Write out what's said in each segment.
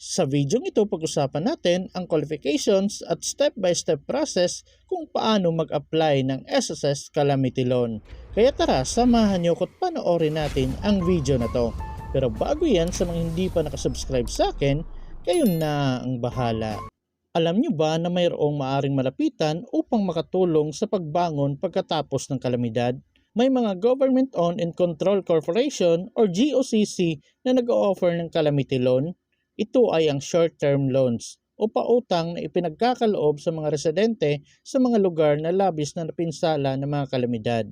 Sa video ito, pag-usapan natin ang qualifications at step-by-step process kung paano mag-apply ng SSS Calamity Loan. Kaya tara, samahan niyo ko't panoorin natin ang video na to. Pero bago yan, sa mga hindi pa nakasubscribe sa akin, kayo na ang bahala. Alam niyo ba na mayroong maaring malapitan upang makatulong sa pagbangon pagkatapos ng kalamidad? May mga Government-Owned and Controlled Corporation or GOCC na nag-o-offer ng calamity loan. Ito ay ang short-term loans o pautang na ipinagkakaloob sa mga residente sa mga lugar na labis na napinsala ng mga kalamidad,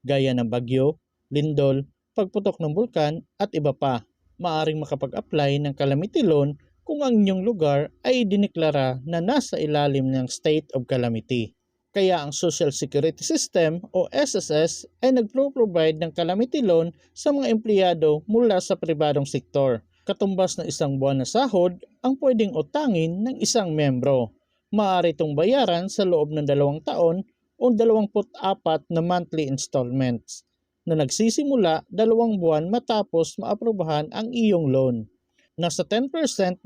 gaya ng bagyo, lindol, pagputok ng bulkan at iba pa. Maaring makapag-apply ng calamity loan kung ang inyong lugar ay dineklara na nasa ilalim ng state of calamity. Kaya ang Social Security System o SSS ay nagpro-provide ng calamity loan sa mga empleyado mula sa pribadong sektor. Katumbas ng isang buwan na sahod ang pwedeng utangin ng isang membro. Maaari itong bayaran sa loob ng 2 taon o 24 na monthly installments na nagsisimula 2 buwan matapos maaprubahan ang iyong loan. Nasa 10%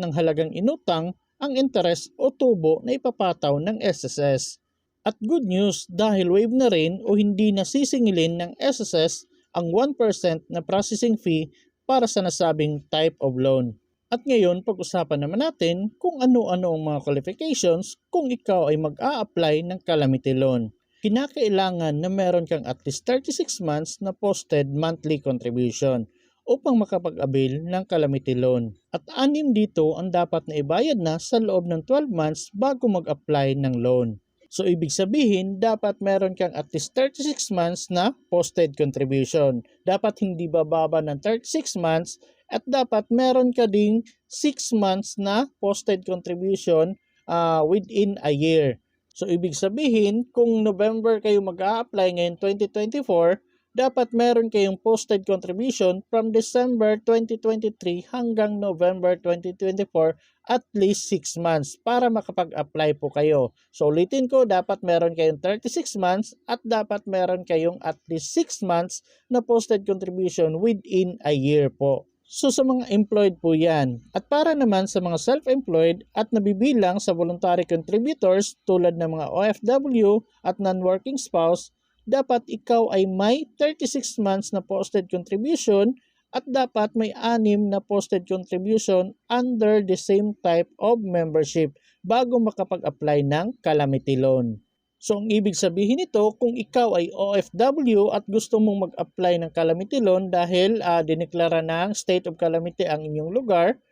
ng halagang inutang ang interest o tubo na ipapataw ng SSS. At good news dahil waive na rin o hindi nasisingilin ng SSS ang 1% na processing fee para sa nasabing type of loan. At ngayon, pag-usapan naman natin kung ano-ano ang mga qualifications kung ikaw ay mag-a-apply ng calamity loan. Kinakailangan na meron kang at least 36 months na posted monthly contribution upang makapag-avail ng calamity loan. At 6 dito ang dapat na ibayad na sa loob ng 12 months bago mag-apply ng loan. So ibig sabihin, dapat meron kang at least 36 months na posted contribution. Dapat hindi bababa ng 36 months at dapat meron ka ding 6 months na posted contribution within a year. So ibig sabihin, kung November kayo mag-a-apply ngayon 2024, dapat meron kayong posted contribution from December 2023 hanggang November 2024 at least 6 months para makapag-apply po kayo. So ulitin ko, dapat meron kayong 36 months at dapat meron kayong at least 6 months na posted contribution within a year po. So sa mga employed po yan. At para naman sa mga self-employed at nabibilang sa voluntary contributors tulad ng mga OFW at non-working spouse, dapat ikaw ay may 36 months na posted contribution at dapat may 6 na posted contribution under the same type of membership bago makapag-apply ng calamity loan. So ang ibig sabihin nito, kung ikaw ay OFW at gusto mong mag-apply ng calamity loan dahil dineklara ng state of calamity ang inyong lugar,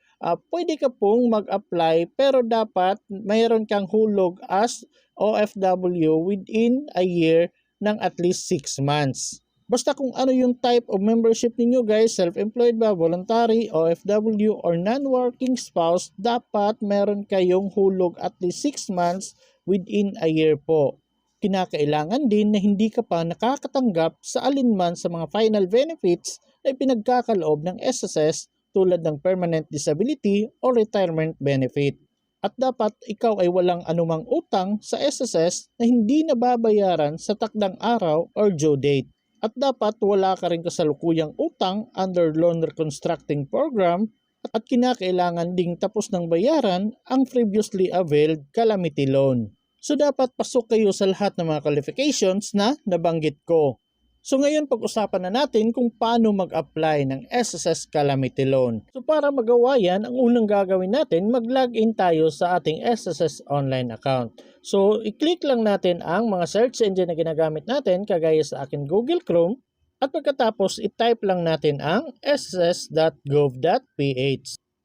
pwede ka pong mag-apply pero dapat mayroon kang hulog as OFW within a year ng at least 6 months. Basta kung ano yung type of membership ninyo guys, self-employed ba, voluntary, OFW, or non-working spouse, dapat meron kayong hulog at least 6 months within a year po. Kinakailangan din na hindi ka pa nakakatanggap sa alinman sa mga final benefits na ipinagkakaloob ng SSS tulad ng permanent disability o retirement benefit. At dapat ikaw ay walang anumang utang sa SSS na hindi nababayaran sa takdang araw or due date. At dapat wala ka rin kasalukuyang utang under loan reconstructing program at kinakailangan ding tapos ng bayaran ang previously availed calamity loan. So dapat pasok kayo sa lahat ng mga qualifications na nabanggit ko. So ngayon pag-usapan na natin kung paano mag-apply ng SSS Calamity Loan. So para magawa yan, ang unang gagawin natin, mag-login tayo sa ating SSS online account. So i-click lang natin ang mga search engine na ginagamit natin, kagaya sa akin Google Chrome. At pagkatapos i-type lang natin ang sss.gov.ph.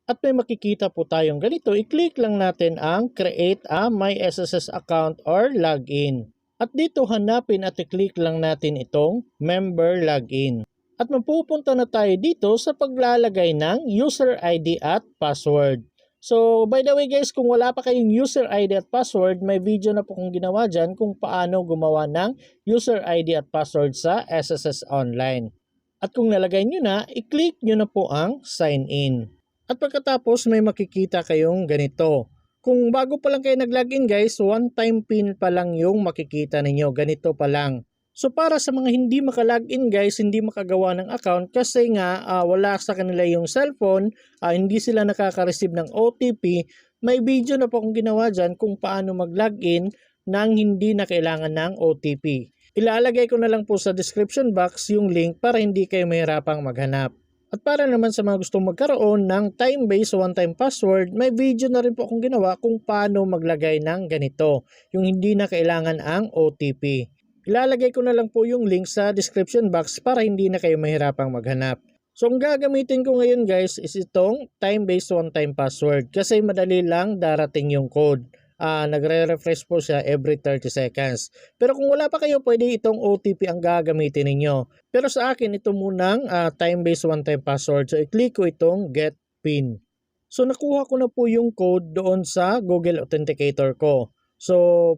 At may makikita po tayong ganito, i-click lang natin ang Create a My SSS Account or Login. At dito hanapin at i-click lang natin itong Member Login. At mapupunta na tayo dito sa paglalagay ng user ID at password. So by the way guys, kung wala pa kayong user ID at password, may video na po kong ginawa dyan kung paano gumawa ng user ID at password sa SSS Online. At kung nalagay nyo na, i-click nyo na po ang Sign In. At pagkatapos may makikita kayong ganito. Kung bago pa lang kayo nag-login guys, one-time PIN pa lang yung makikita ninyo. Ganito pa lang. So para sa mga hindi maka-login guys, hindi makagawa ng account kasi nga wala sa kanila yung cellphone, hindi sila nakaka-receive ng OTP, may video na po akong ginawa dyan kung paano mag-login nang hindi na kailangan ng OTP. Ilalagay ko na lang po sa description box yung link para hindi kayo mahirapang maghanap. At para naman sa mga gustong magkaroon ng time-based one-time password, may video na rin po akong ginawa kung paano maglagay ng ganito, yung hindi na kailangan ang OTP. Ilalagay ko na lang po yung link sa description box para hindi na kayo mahirapang maghanap. So ang gagamitin ko ngayon guys is itong time-based one-time password kasi madali lang darating yung code. Nagre-refresh po siya every 30 seconds. Pero kung wala pa kayo, pwede itong OTP ang gagamitin ninyo. Pero sa akin, ito munang time-based one-time password. So i-click ko itong get pin. So nakuha ko na po yung code doon sa Google Authenticator ko. So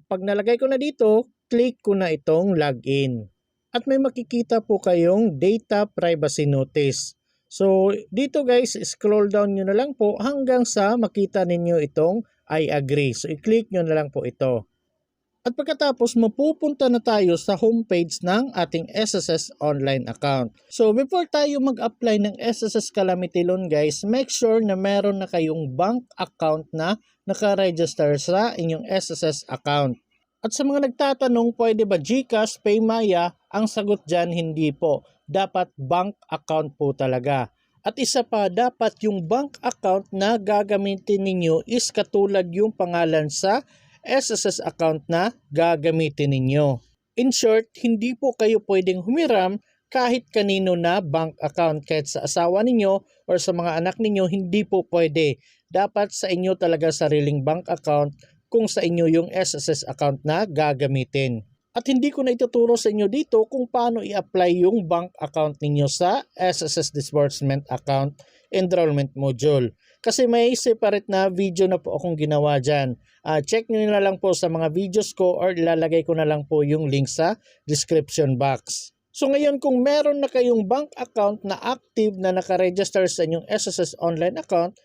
pag nalagay ko na dito, click ko na itong login. At may makikita po kayong data privacy notice. So dito guys, scroll down nyo na lang po hanggang sa makita ninyo itong I agree. So i-click nyo na lang po ito. At pagkatapos mapupunta na tayo sa homepage ng ating SSS online account. So before tayo mag-apply ng SSS Calamity Loan guys, make sure na meron na kayong bank account na naka-register sa inyong SSS account. At sa mga nagtatanong, pwede ba GCash, Paymaya? Ang sagot dyan, hindi po. Dapat bank account po talaga. At isa pa, dapat yung bank account na gagamitin ninyo is katulad yung pangalan sa SSS account na gagamitin ninyo. In short, hindi po kayo pwedeng humiram kahit kanino na bank account. Kahit sa asawa ninyo or sa mga anak ninyo, hindi po pwede. Dapat sa inyo talaga sariling bank account kung sa inyo yung SSS account na gagamitin. At hindi ko na ituturo sa inyo dito kung paano i-apply yung bank account ninyo sa SSS Disbursement Account Enrollment Module. Kasi may separate na video na po akong ginawa dyan. Check nyo na lang po sa mga videos ko or ilalagay ko na lang po yung link sa description box. So ngayon kung meron na kayong bank account na active na nakaregister sa inyong SSS online account,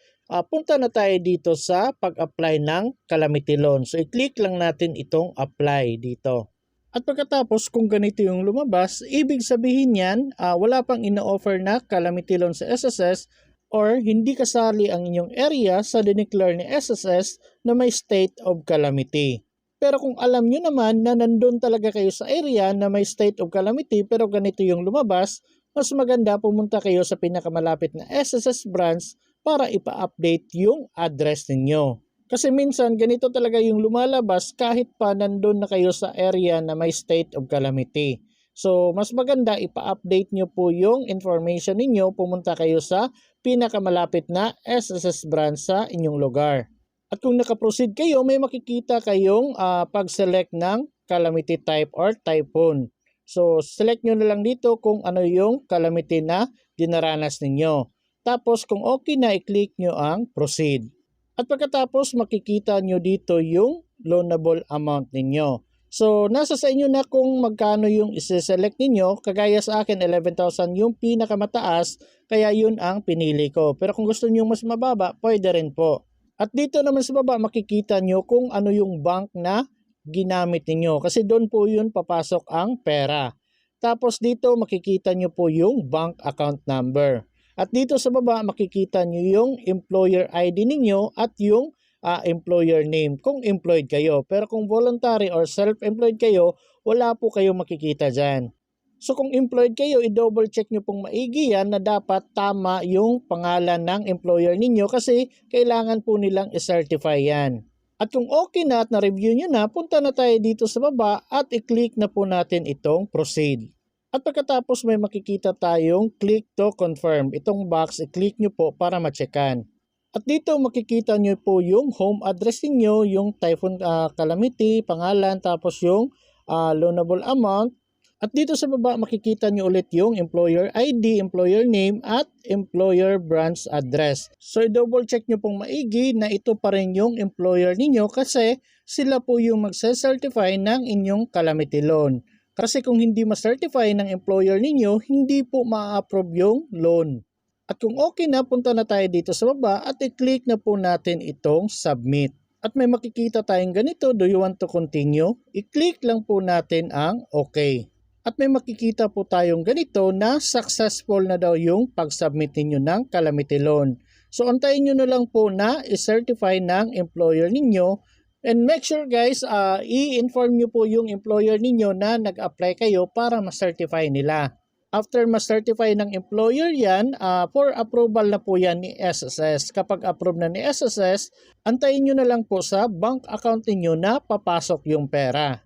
punta na tayo dito sa pag-apply ng Calamity Loan. So i-click lang natin itong apply dito. At pagkatapos kung ganito yung lumabas, ibig sabihin yan, wala pang ina-offer na Calamity Loan sa SSS or hindi kasali ang inyong area sa dineclare ni SSS na may state of calamity. Pero kung alam nyo naman na nandun talaga kayo sa area na may state of calamity pero ganito yung lumabas, mas maganda pumunta kayo sa pinakamalapit na SSS branch para ipa-update yung address ninyo. Kasi minsan ganito talaga yung lumalabas kahit pa nandun na kayo sa area na may state of calamity. So mas maganda ipa-update nyo po yung information ninyo, pumunta kayo sa pinakamalapit na SSS branch sa inyong lugar. At kung nakaproceed kayo, may makikita kayong pag-select ng calamity type or typhoon. So select nyo na lang dito kung ano yung calamity na dinaranas ninyo. Tapos kung okay na, i-click nyo ang proceed. At pagkatapos makikita nyo dito yung loanable amount ninyo. So nasa sa inyo na kung magkano yung isi-select ninyo. Kagaya sa akin 11,000 yung pinakamataas, kaya yun ang pinili ko. Pero kung gusto nyo mas mababa, pwede rin po. At dito naman sa baba makikita nyo kung ano yung bank na ginamit ninyo. Kasi doon po yun papasok ang pera. Tapos dito makikita nyo po yung bank account number. At dito sa baba makikita nyo yung employer ID ninyo at yung employer name kung employed kayo. Pero kung voluntary or self-employed kayo, wala po kayo makikita dyan. So kung employed kayo, i-double check nyo pong maigi yan na dapat tama yung pangalan ng employer ninyo kasi kailangan po nilang i-certify yan. At kung okay na at na-review nyo na, punta na tayo dito sa baba at i-click na po natin itong proceed. At pagkatapos may makikita tayong click to confirm. Itong box, i-click nyo po para ma-checkan. At dito makikita nyo po yung home address niyo, yung typhoon calamity, pangalan, tapos yung loanable amount. At dito sa baba makikita nyo ulit yung employer ID, employer name at employer branch address. So i-double check nyo pong maigi na ito pa rin yung employer ninyo kasi sila po yung magse-certify ng inyong calamity loan. Kasi kung hindi ma-certify ng employer ninyo, hindi po ma-approve yung loan. At kung okay na, punta na tayo dito sa baba at i-click na po natin itong submit. At may makikita tayong ganito, do you want to continue? I-click lang po natin ang okay. At may makikita po tayong ganito na successful na daw yung pag-submit ninyo ng calamity loan. So antayin nyo na lang po na i-certify ng employer ninyo. And make sure guys, i-inform nyo po yung employer ninyo na nag-apply kayo para ma-certify nila. After ma-certify ng employer yan, for approval na po yan ni SSS. Kapag approve na ni SSS, antayin nyo na lang po sa bank account ninyo na papasok yung pera.